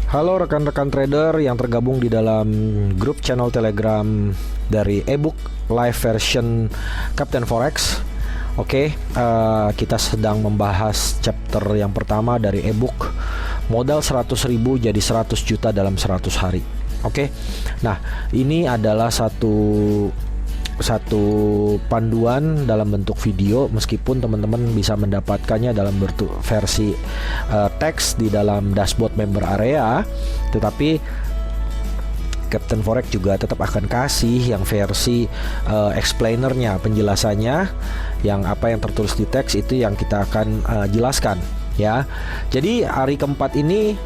Halo rekan-rekan trader yang tergabung di dalam grup channel Telegram dari ebook live version Captain Forex. Oke, kita sedang membahas chapter yang pertama dari ebook modal 100.000 jadi 100 juta dalam 100 hari. Oke, nah ini adalah satu panduan dalam bentuk video, meskipun teman-teman bisa mendapatkannya dalam bentuk versi teks di dalam dashboard member area, tetapi Captain Forex juga tetap akan kasih yang versi explainernya, penjelasannya, yang apa yang tertulis di teks itu yang kita akan jelaskan ya. Jadi hari keempat ini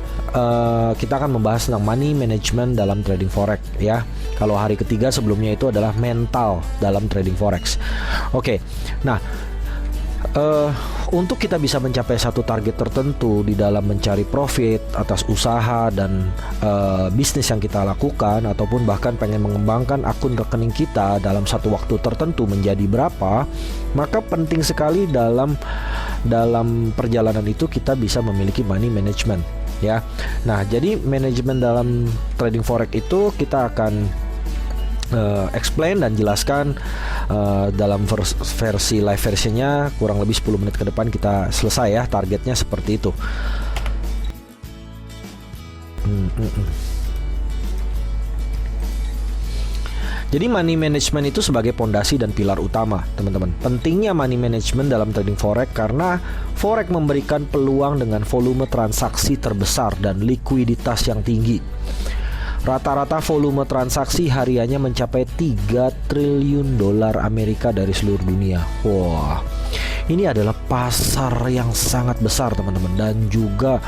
kita akan membahas tentang money management dalam trading forex ya. Kalau hari ketiga sebelumnya itu adalah mental dalam trading forex. Oke, nah untuk kita bisa mencapai satu target tertentu di dalam mencari profit atas usaha dan bisnis yang kita lakukan, ataupun bahkan pengen mengembangkan akun rekening kita dalam satu waktu tertentu menjadi berapa, maka penting sekali dalam perjalanan itu kita bisa memiliki money management ya. Nah, jadi manajemen dalam trading forex itu kita akan explain dan jelaskan dalam versi live versionnya kurang lebih 10 menit ke depan kita selesai ya, targetnya seperti itu. Jadi money management itu sebagai pondasi dan pilar utama, teman-teman. Pentingnya money management dalam trading forex karena forex memberikan peluang dengan volume transaksi terbesar dan likuiditas yang tinggi. Rata-rata volume transaksi hariannya mencapai 3 triliun dolar Amerika dari seluruh dunia. Wah, ini adalah pasar yang sangat besar, teman-teman, dan juga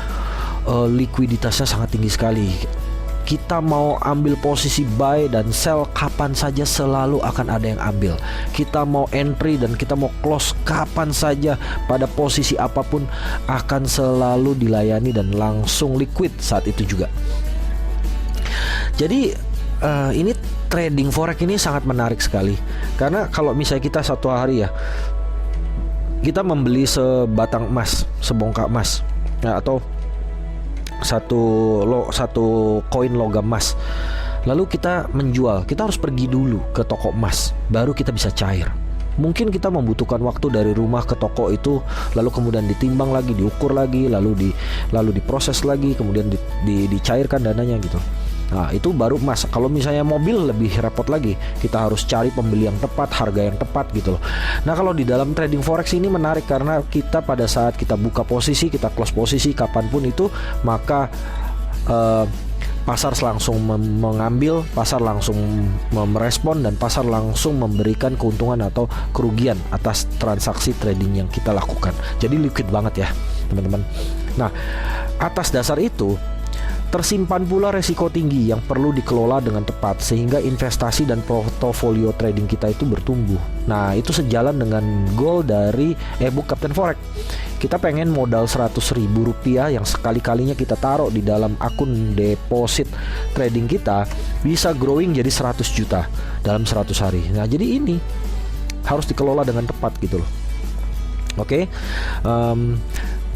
likuiditasnya sangat tinggi sekali. Kita mau ambil posisi buy dan sell kapan saja selalu akan ada yang ambil. Kita mau entry dan kita mau close kapan saja pada posisi apapun akan selalu dilayani dan langsung liquid saat itu juga. Jadi ini trading forex ini sangat menarik sekali, karena kalau misalnya kita satu hari ya, kita membeli sebatang emas, sebongkah emas ya, atau satu koin logam emas, lalu kita menjual, kita harus pergi dulu ke toko emas baru kita bisa cair. Mungkin kita membutuhkan waktu dari rumah ke toko itu, lalu kemudian ditimbang lagi, diukur lagi, lalu diproses lagi, kemudian dicairkan dananya gitu. Nah, itu baru emas. Kalau misalnya mobil lebih repot lagi, kita harus cari pembeli yang tepat, harga yang tepat gitu loh. Nah, kalau di dalam trading forex ini menarik karena kita pada saat kita buka posisi, kita close posisi kapanpun itu, maka pasar langsung mengambil, pasar langsung merespon, dan pasar langsung memberikan keuntungan atau kerugian atas transaksi trading yang kita lakukan. Jadi liquid banget ya, teman-teman. Nah, atas dasar itu tersimpan pula resiko tinggi yang perlu dikelola dengan tepat sehingga investasi dan portofolio trading kita itu bertumbuh. Nah, itu sejalan dengan goal dari ebook Captain Forex. Kita pengen modal 100.000 rupiah yang sekali-kalinya kita taruh di dalam akun deposit trading kita bisa growing jadi 100 juta dalam 100 hari. Nah, jadi ini harus dikelola dengan tepat gitu loh. Oke.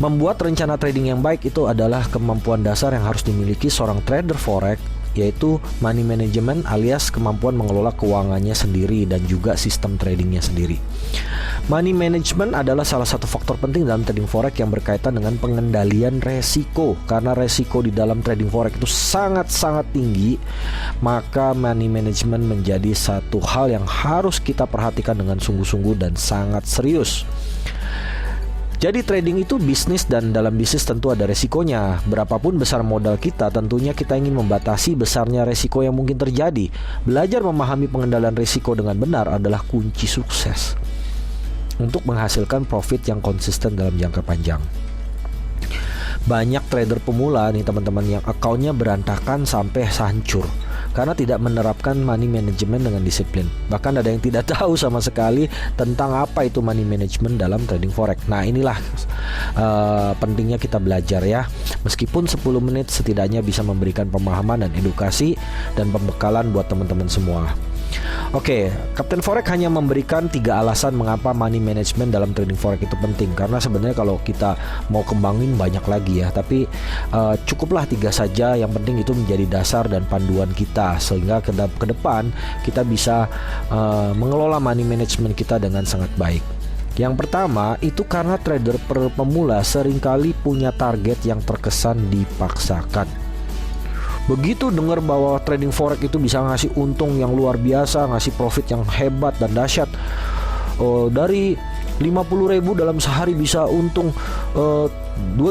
Membuat rencana trading yang baik itu adalah kemampuan dasar yang harus dimiliki seorang trader forex, yaitu money management alias kemampuan mengelola keuangannya sendiri dan juga sistem tradingnya sendiri. Money management adalah salah satu faktor penting dalam trading forex yang berkaitan dengan pengendalian resiko. Karena resiko di dalam trading forex itu sangat-sangat tinggi, maka money management menjadi satu hal yang harus kita perhatikan dengan sungguh-sungguh dan sangat serius. Jadi trading itu bisnis, dan dalam bisnis tentu ada resikonya. Berapapun besar modal kita, tentunya kita ingin membatasi besarnya resiko yang mungkin terjadi. Belajar memahami pengendalian resiko dengan benar adalah kunci sukses untuk menghasilkan profit yang konsisten dalam jangka panjang. Banyak trader pemula nih, teman-teman, yang akunnya berantakan sampai hancur karena tidak menerapkan money management dengan disiplin. Bahkan ada yang tidak tahu sama sekali tentang apa itu money management dalam trading forex. Nah, inilah pentingnya kita belajar ya. Meskipun 10 menit setidaknya bisa memberikan pemahaman dan edukasi dan pembekalan buat teman-teman semua. Oke, Kapten Forex hanya memberikan 3 alasan mengapa money management dalam trading forex itu penting. Karena sebenarnya kalau kita mau kembangin banyak lagi ya, tapi cukuplah 3 saja. Yang penting itu menjadi dasar dan panduan kita, sehingga ke depan kita bisa mengelola money management kita dengan sangat baik. Yang pertama itu karena trader pemula seringkali punya target yang terkesan dipaksakan. Begitu dengar bahwa trading forex itu bisa ngasih untung yang luar biasa, ngasih profit yang hebat dan dahsyat, dari 50.000 dalam sehari bisa untung 2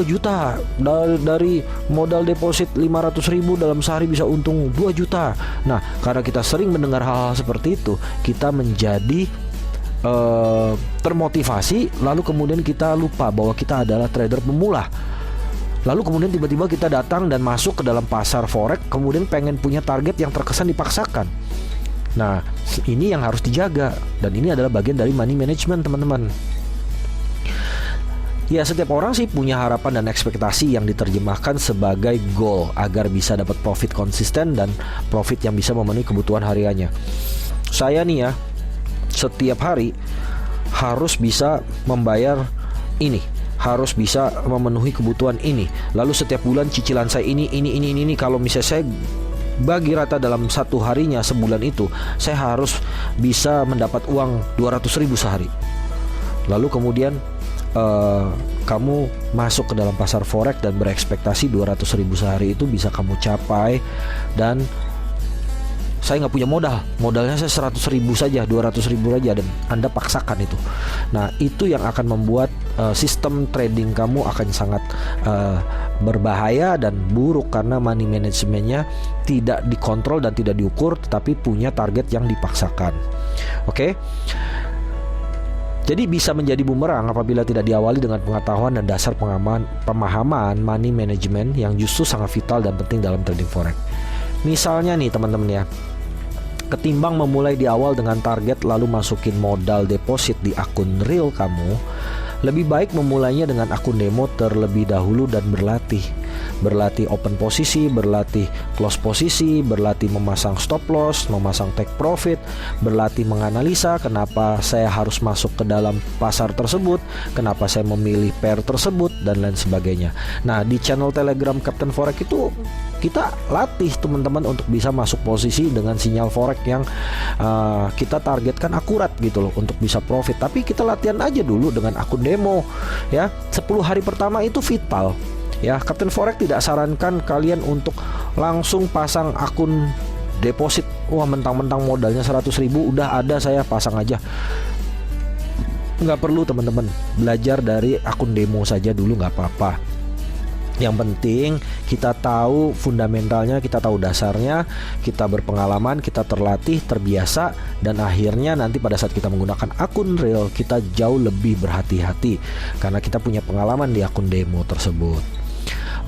juta, dari modal deposit 500.000 dalam sehari bisa untung 2 juta. Nah, karena kita sering mendengar hal-hal seperti itu, kita menjadi termotivasi, lalu kemudian kita lupa bahwa kita adalah trader pemula. Lalu kemudian tiba-tiba kita datang dan masuk ke dalam pasar forex, kemudian pengen punya target yang terkesan dipaksakan. Nah, ini yang harus dijaga, dan ini adalah bagian dari money management, teman-teman. Ya, setiap orang sih punya harapan dan ekspektasi yang diterjemahkan sebagai goal agar bisa dapat profit konsisten dan profit yang bisa memenuhi kebutuhan hariannya. Saya nih ya, setiap hari harus bisa membayar ini, harus bisa memenuhi kebutuhan ini. Lalu setiap bulan cicilan saya ini. Kalau misalnya saya bagi rata dalam satu harinya sebulan itu, saya harus bisa mendapat uang 200.000 sehari. Lalu kemudian kamu masuk ke dalam pasar forex dan berekspektasi 200.000 sehari itu bisa kamu capai. Dan saya nggak punya modalnya saya 100.000 saja, 200.000 saja, dan Anda paksakan itu. Nah, itu yang akan membuat sistem trading kamu akan sangat berbahaya dan buruk, karena money managementnya tidak dikontrol dan tidak diukur, tetapi punya target yang dipaksakan. Oke? Jadi bisa menjadi bumerang apabila tidak diawali dengan pengetahuan dan dasar pemahaman money management yang justru sangat vital dan penting dalam trading forex. Misalnya nih teman-teman ya, ketimbang memulai di awal dengan target lalu masukin modal deposit di akun real kamu, lebih baik memulainya dengan akun demo terlebih dahulu dan berlatih open posisi, berlatih close posisi, berlatih memasang stop loss, memasang take profit, berlatih menganalisa kenapa saya harus masuk ke dalam pasar tersebut, kenapa saya memilih pair tersebut, dan lain sebagainya. Nah, di channel Telegram Kapten Forex itu kita latih teman-teman untuk bisa masuk posisi dengan sinyal forex yang kita targetkan akurat gitu loh untuk bisa profit. Tapi kita latihan aja dulu dengan akun demo ya. 10 hari pertama itu vital ya. Kapten Forex tidak sarankan kalian untuk langsung pasang akun deposit. Wah, mentang-mentang modalnya 100.000 udah ada saya pasang aja. Nggak perlu teman-teman, belajar dari akun demo saja dulu, nggak apa-apa. Yang penting kita tahu fundamentalnya, kita tahu dasarnya, kita berpengalaman, kita terlatih, terbiasa, dan akhirnya nanti pada saat kita menggunakan akun real kita jauh lebih berhati-hati karena kita punya pengalaman di akun demo tersebut.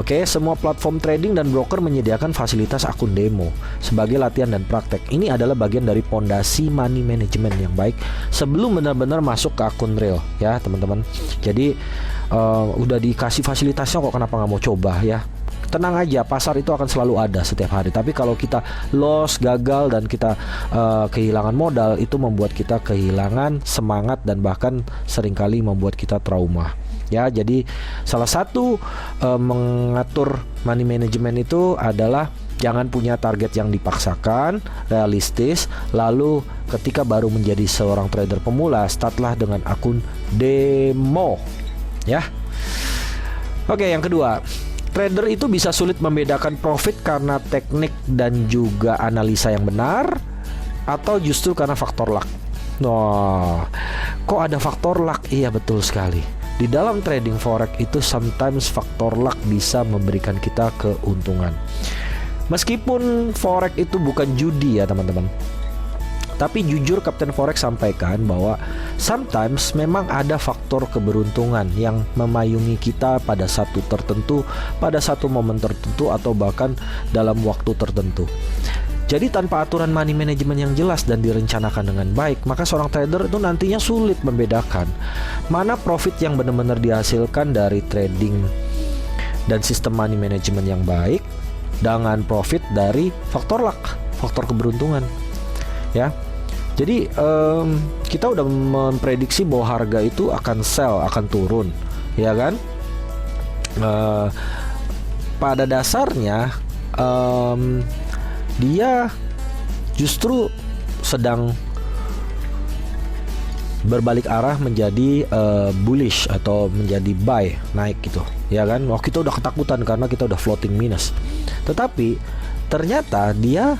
Oke, semua platform trading dan broker menyediakan fasilitas akun demo sebagai latihan dan praktek. Ini adalah bagian dari pondasi money management yang baik sebelum benar-benar masuk ke akun real ya teman-teman. Jadi udah dikasih fasilitasnya kok, kenapa nggak mau coba ya? Tenang aja, pasar itu akan selalu ada setiap hari. Tapi kalau kita loss, gagal, dan kita kehilangan modal, itu membuat kita kehilangan semangat dan bahkan seringkali membuat kita trauma. Ya, jadi salah satu mengatur money management itu adalah jangan punya target yang dipaksakan, realistis. Lalu ketika baru menjadi seorang trader pemula, startlah dengan akun demo. Ya. Oke, yang kedua, trader itu bisa sulit membedakan profit karena teknik dan juga analisa yang benar, atau justru karena faktor luck. Nah, kok ada faktor luck? Iya, betul sekali. Di dalam trading forex itu sometimes faktor luck bisa memberikan kita keuntungan. Meskipun forex itu bukan judi ya teman-teman, tapi jujur Kapten Forex sampaikan bahwa sometimes memang ada faktor keberuntungan yang memayungi kita pada satu tertentu, pada satu momen tertentu, atau bahkan dalam waktu tertentu. Jadi tanpa aturan money management yang jelas dan direncanakan dengan baik, maka seorang trader itu nantinya sulit membedakan mana profit yang benar-benar dihasilkan dari trading dan sistem money management yang baik dengan profit dari faktor luck, faktor keberuntungan. Ya. Jadi kita udah memprediksi bahwa harga itu akan sell, akan turun, ya kan? Pada dasarnya dia justru sedang berbalik arah menjadi bullish atau menjadi buy, naik gitu, ya kan? Waktu kita udah ketakutan karena kita udah floating minus. Tetapi ternyata dia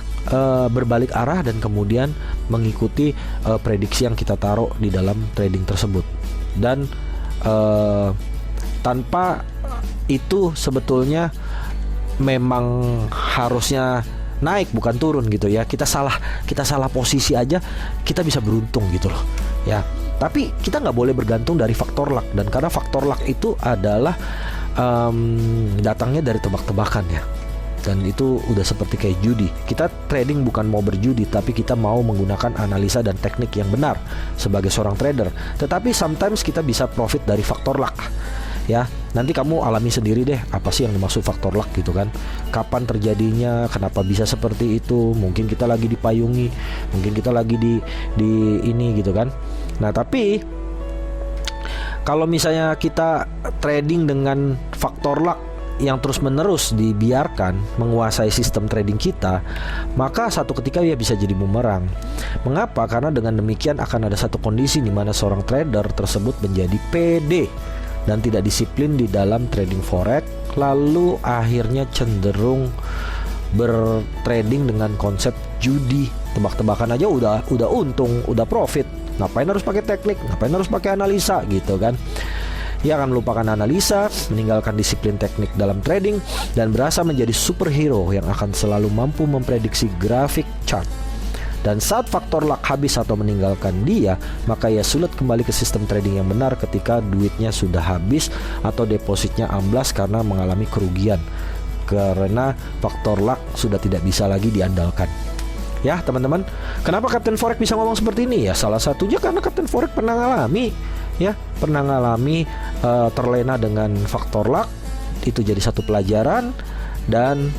berbalik arah dan kemudian mengikuti prediksi yang kita taruh di dalam trading tersebut. Dan tanpa itu sebetulnya memang harusnya naik bukan turun gitu ya. Kita salah posisi aja kita bisa beruntung gitu loh ya. Tapi kita nggak boleh bergantung dari faktor luck, dan karena faktor luck itu adalah datangnya dari tebak-tebakan ya. Dan itu udah seperti kayak judi. Kita trading bukan mau berjudi, tapi kita mau menggunakan analisa dan teknik yang benar sebagai seorang trader. Tetapi sometimes kita bisa profit dari faktor luck ya. Nanti kamu alami sendiri deh apa sih yang dimaksud faktor luck gitu kan. Kapan terjadinya, kenapa bisa seperti itu. Mungkin kita lagi dipayungi, mungkin kita lagi di ini gitu kan. Nah tapi kalau misalnya kita trading dengan faktor luck yang terus-menerus dibiarkan menguasai sistem trading kita, maka satu ketika dia bisa jadi bumerang. Mengapa? Karena dengan demikian akan ada satu kondisi di mana seorang trader tersebut menjadi pede dan tidak disiplin di dalam trading forex, lalu akhirnya cenderung bertrading dengan konsep judi. Tebak-tebakan aja udah untung, udah profit. Ngapain harus pakai teknik? Ngapain harus pakai analisa gitu kan? Ia akan melupakan analisa, meninggalkan disiplin teknik dalam trading, dan berasa menjadi superhero yang akan selalu mampu memprediksi grafik chart. Dan saat faktor luck habis atau meninggalkan dia, maka ia sulit kembali ke sistem trading yang benar ketika duitnya sudah habis atau depositnya amblas karena mengalami kerugian, karena faktor luck sudah tidak bisa lagi diandalkan. Ya teman-teman, kenapa Kapten Forex bisa ngomong seperti ini? Ya salah satunya karena Kapten Forex pernah ngalami terlena dengan faktor luck. Itu jadi satu pelajaran dan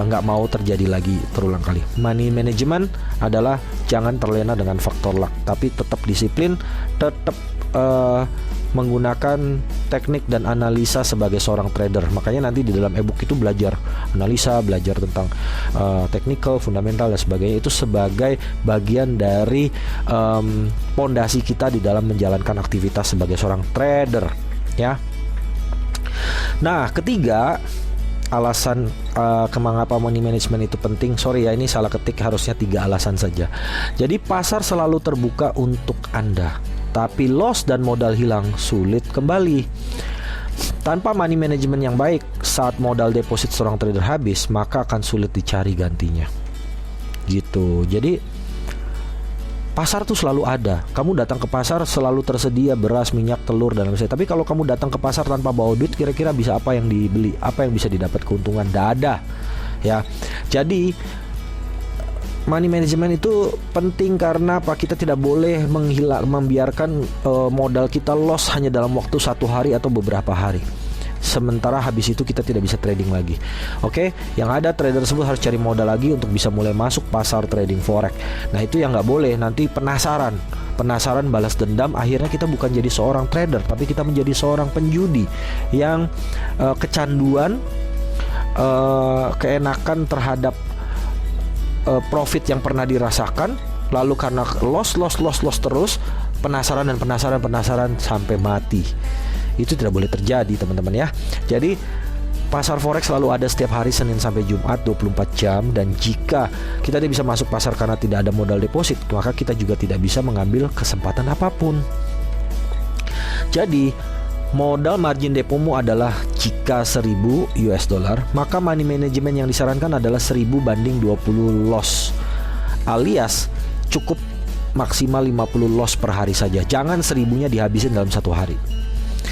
nggak mau terjadi lagi terulang kali. Money management adalah jangan terlena dengan faktor luck, tapi tetap disiplin, tetap menggunakan teknik dan analisa sebagai seorang trader. Makanya nanti di dalam ebook itu belajar analisa, belajar tentang technical, fundamental dan sebagainya. Itu sebagai bagian dari pondasi kita di dalam menjalankan aktivitas sebagai seorang trader ya. Nah ketiga, alasan mengapa money management itu penting. Sorry ya, ini salah ketik, harusnya 3 alasan saja. Jadi pasar selalu terbuka untuk Anda, tapi loss dan modal hilang sulit kembali. Tanpa money management yang baik, saat modal deposit seorang trader habis, maka akan sulit dicari gantinya. Gitu. Jadi pasar tuh selalu ada. Kamu datang ke pasar selalu tersedia beras, minyak, telur dan lain-lain. Tapi kalau kamu datang ke pasar tanpa bawa duit, kira-kira bisa apa yang dibeli? Apa yang bisa didapat keuntungan? Tidak ada. Ya. Jadi money management itu penting karena apa? Kita tidak boleh membiarkan modal kita loss hanya dalam waktu 1 hari atau beberapa hari. Sementara habis itu kita tidak bisa trading lagi. Oke, yang ada trader tersebut harus cari modal lagi untuk bisa mulai masuk pasar trading forex. Nah itu yang nggak boleh. Nanti penasaran balas dendam, akhirnya kita bukan jadi seorang trader, tapi kita menjadi seorang penjudi yang kecanduan, keenakan terhadap profit yang pernah dirasakan, lalu karena loss terus, penasaran sampai mati. Itu tidak boleh terjadi teman-teman ya. Jadi pasar forex selalu ada setiap hari Senin sampai Jumat 24 jam. Dan jika kita tidak bisa masuk pasar karena tidak ada modal deposit, maka kita juga tidak bisa mengambil kesempatan apapun. Jadi modal margin depomu adalah jika 1000 US dollar, maka money management yang disarankan adalah 1000 banding 20 loss, alias cukup maksimal 50 loss per hari saja. Jangan 1000-nya dihabisin dalam 1 hari.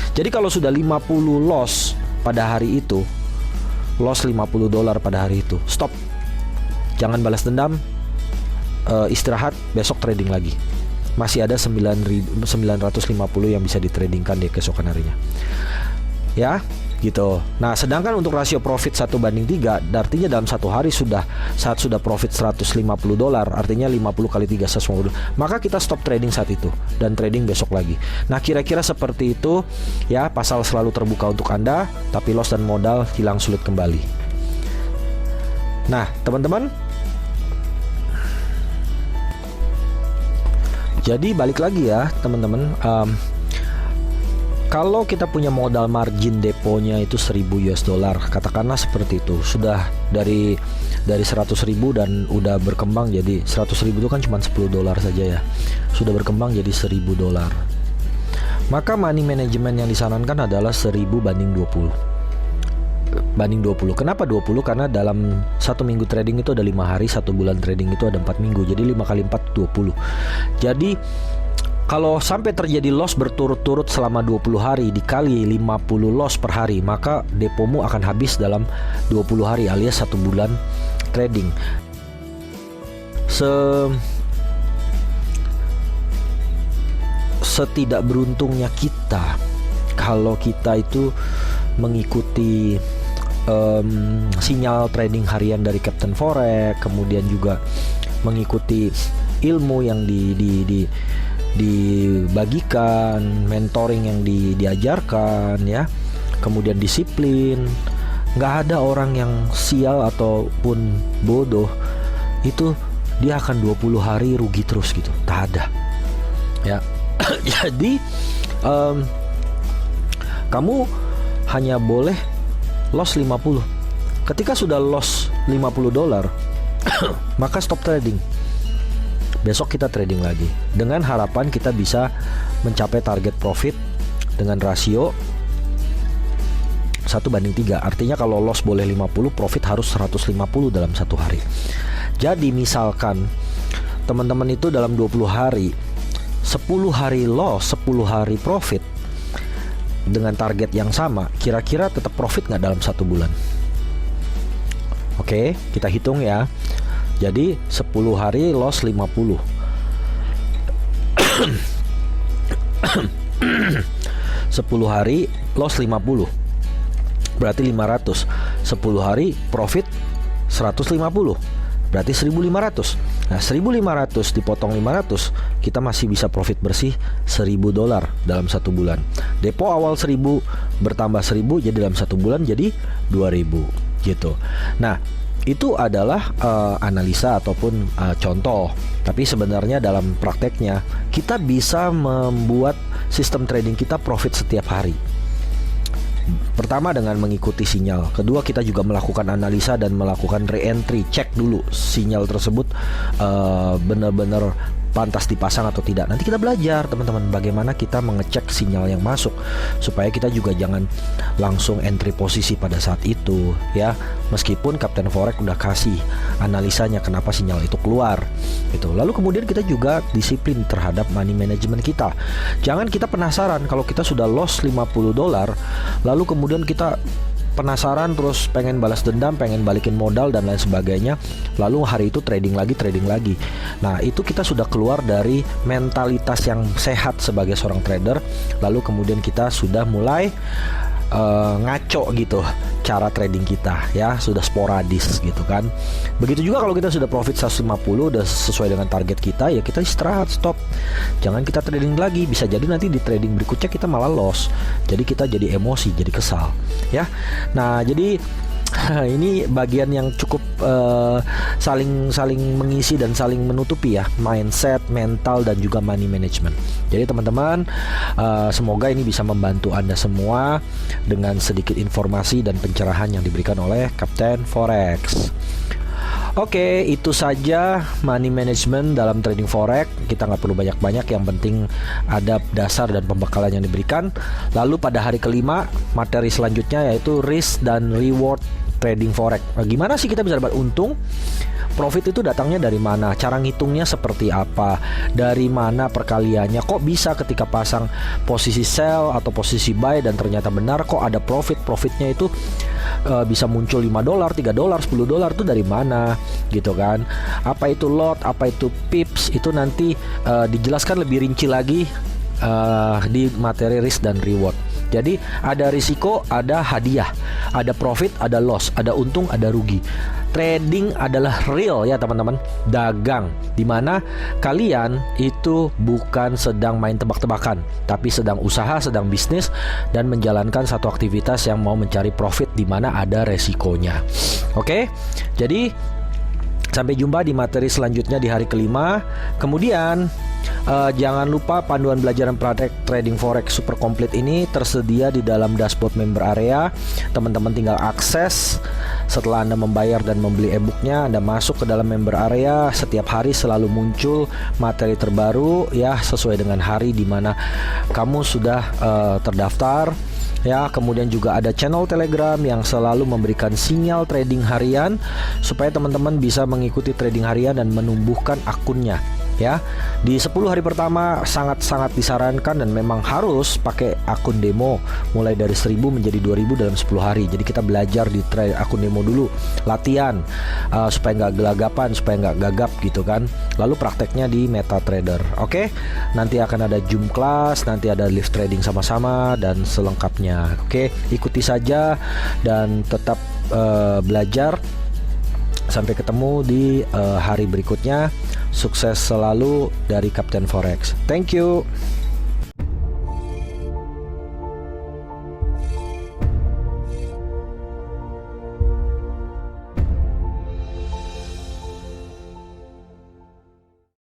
Jadi kalau sudah 50 loss pada hari itu, loss 50 dolar pada hari itu, stop. Jangan balas dendam, istirahat, besok trading lagi. Masih ada 9.950 yang bisa ditradingkan di keesokan harinya. ya gitu. Nah, sedangkan untuk rasio profit 1:3, artinya dalam satu hari saat sudah profit $150, artinya 50 kali 3 150, maka kita stop trading saat itu dan trading besok lagi. Nah, kira-kira seperti itu ya, pasal selalu terbuka untuk Anda, tapi loss dan modal hilang sulit kembali. Nah, teman-teman, jadi balik lagi ya teman-teman, kalau kita punya modal margin deponya itu $1.000, katakanlah seperti itu, sudah dari 100.000 dan udah berkembang jadi 100.000 itu kan cuma $10 saja ya, sudah berkembang jadi $1.000. Maka money management yang disarankan adalah 1.000 banding 20. Kenapa 20? Karena dalam 1 minggu trading itu ada 5 hari, 1 bulan trading itu ada 4 minggu. Jadi 5 kali 4 20. Jadi kalau sampai terjadi loss berturut-turut selama 20 hari dikali 50 loss per hari, maka depomu akan habis dalam 20 hari alias 1 bulan trading. Setidak beruntungnya kita kalau kita itu mengikuti sinyal trading harian dari Captain Forex, kemudian juga mengikuti ilmu yang dibagikan, mentoring yang diajarkan ya, kemudian disiplin. Nggak ada orang yang sial ataupun bodoh itu dia akan 20 hari rugi terus gitu, tak ada ya. Jadi kamu hanya boleh loss 50. Ketika sudah loss $50 maka stop trading. Besok kita trading lagi dengan harapan kita bisa mencapai target profit dengan rasio 1:3. Artinya kalau loss boleh 50, profit harus 150 dalam satu hari. Jadi misalkan teman-teman itu dalam 20 hari 10 hari loss, 10 hari profit dengan target yang sama, kira-kira tetap profit nggak dalam 1 bulan? Oke, kita hitung ya. Jadi 10 hari loss 50 10 hari loss 50 berarti 500. 10 hari profit 150 berarti 1.500. Nah, 1.500 dipotong 500, kita masih bisa profit bersih $1.000 dalam 1 bulan. Depo awal 1.000 bertambah 1.000, jadi dalam 1 bulan jadi 2.000 gitu. Nah, itu adalah analisa ataupun contoh. Tapi sebenarnya dalam prakteknya kita bisa membuat sistem trading kita profit setiap hari. Pertama dengan mengikuti sinyal. Kedua, kita juga melakukan analisa dan melakukan re-entry, cek dulu sinyal tersebut benar-benar pantas dipasang atau tidak. Nanti kita belajar teman-teman bagaimana kita mengecek sinyal yang masuk supaya kita juga jangan langsung entry posisi pada saat itu ya. Meskipun Captain Forex udah kasih analisanya kenapa sinyal itu keluar gitu. Lalu kemudian kita juga disiplin terhadap money management kita. Jangan kita penasaran kalau kita sudah loss $50, lalu kemudian kita penasaran terus pengen balas dendam, pengen balikin modal dan lain sebagainya, lalu hari itu trading lagi. Nah, itu kita sudah keluar dari mentalitas yang sehat sebagai seorang trader. Lalu kemudian kita sudah mulai ngaco gitu cara trading kita ya, sudah sporadis gitu kan. Begitu juga kalau kita sudah profit 150 udah sesuai dengan target kita, ya kita istirahat, stop. Jangan kita trading lagi, bisa jadi nanti di trading berikutnya kita malah loss. Jadi kita jadi emosi, jadi kesal ya. Nah, jadi ini bagian yang cukup saling mengisi dan saling menutupi ya, mindset, mental dan juga money management. Jadi teman-teman, semoga ini bisa membantu Anda semua dengan sedikit informasi dan pencerahan yang diberikan oleh Captain Forex. Oke, itu saja money management dalam trading forex. Kita nggak perlu banyak-banyak, yang penting ada dasar dan pembekalan yang diberikan. Lalu pada hari kelima, materi selanjutnya yaitu risk dan reward trading forex. Nah, gimana sih kita bisa dapat untung? Profit itu datangnya dari mana? Cara ngitungnya seperti apa? Dari mana perkaliannya? Kok bisa ketika pasang posisi sell atau posisi buy dan ternyata benar kok ada profit? Profitnya itu bisa muncul $5, $3, $10 itu dari mana? Gitu kan? Apa itu lot? Apa itu pips? Itu nanti dijelaskan lebih rinci lagi di materi risk dan reward. Jadi ada risiko, ada hadiah, ada profit, ada loss, ada untung, ada rugi. Trading adalah real ya teman-teman, dagang, dimana kalian itu bukan sedang main tebak-tebakan, tapi sedang usaha, sedang bisnis, dan menjalankan satu aktivitas yang mau mencari profit, dimana ada resikonya. Oke, jadi sampai jumpa di materi selanjutnya di hari kelima. Kemudian jangan lupa panduan belajaran praktek trading forex super komplit ini tersedia di dalam dashboard member area. Teman-teman tinggal akses. Setelah Anda membayar dan membeli e-booknya, Anda masuk ke dalam member area. Setiap hari selalu muncul materi terbaru ya, sesuai dengan hari di mana kamu sudah terdaftar. Ya, kemudian juga ada channel Telegram yang selalu memberikan sinyal trading harian supaya teman-teman bisa mengikuti trading harian dan menumbuhkan akunnya. Ya, di 10 hari pertama sangat-sangat disarankan dan memang harus pakai akun demo mulai dari 1000 menjadi 2000 dalam 10 hari. Jadi kita belajar di akun demo dulu, latihan supaya nggak gelagapan, supaya nggak gagap gitu kan. Lalu prakteknya di MetaTrader. Oke, nanti akan ada Zoom class, nanti ada live trading sama-sama dan selengkapnya. Oke, ikuti saja dan tetap belajar. Sampai ketemu di hari berikutnya. Sukses selalu dari Kapten Forex. Thank you.